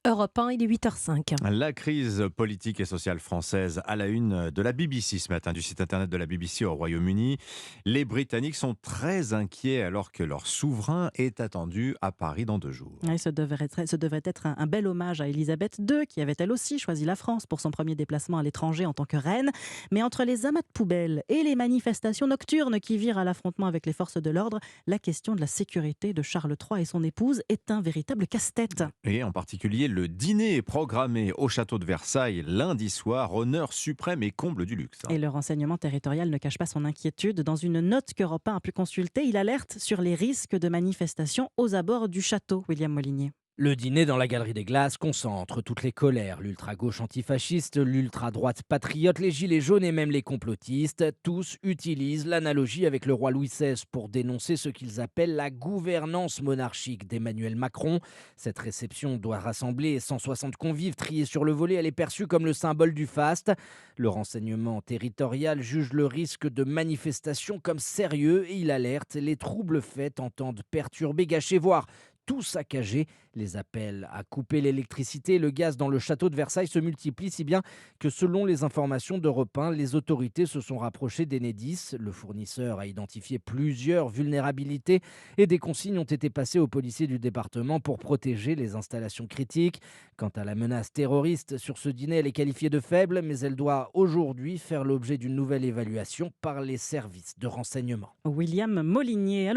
Europe 1, il est 8h05. La crise politique et sociale française à la une de la BBC ce matin, du site internet de la BBC au Royaume-Uni. Les Britanniques sont très inquiets alors que leur souverain est attendu à Paris dans 2 jours. Ouais, ce devrait être un bel hommage à Elisabeth II, qui avait elle aussi choisi la France pour son premier déplacement à l'étranger en tant que reine. Mais entre les amas de poubelles et les manifestations nocturnes qui virent à l'affrontement avec les forces de l'ordre, la question de la sécurité de Charles III et son épouse est un véritable casse-tête. Et en particulier, le dîner est programmé au château de Versailles lundi soir, honneur suprême et comble du luxe. Et le renseignement territorial ne cache pas son inquiétude. Dans une note qu'Europe 1 a pu consulter, il alerte sur les risques de manifestations aux abords du château, William Molinier. Le dîner dans la Galerie des Glaces concentre toutes les colères. L'ultra-gauche antifasciste, l'ultra-droite patriote, les gilets jaunes et même les complotistes, tous utilisent l'analogie avec le roi Louis XVI pour dénoncer ce qu'ils appellent la gouvernance monarchique d'Emmanuel Macron. Cette réception doit rassembler 160 convives triés sur le volet. Elle est perçue comme le symbole du faste. Le renseignement territorial juge le risque de manifestation comme sérieux et il alerte: les troubles faits entendent perturber, gâcher, voire tout saccagé. Les appels à couper l'électricité et le gaz dans le château de Versailles se multiplient, si bien que selon les informations d'Europe 1, les autorités se sont rapprochées d'Enedis. Le fournisseur a identifié plusieurs vulnérabilités et des consignes ont été passées aux policiers du département pour protéger les installations critiques. Quant à la menace terroriste sur ce dîner, elle est qualifiée de faible, mais elle doit aujourd'hui faire l'objet d'une nouvelle évaluation par les services de renseignement. William Molinier.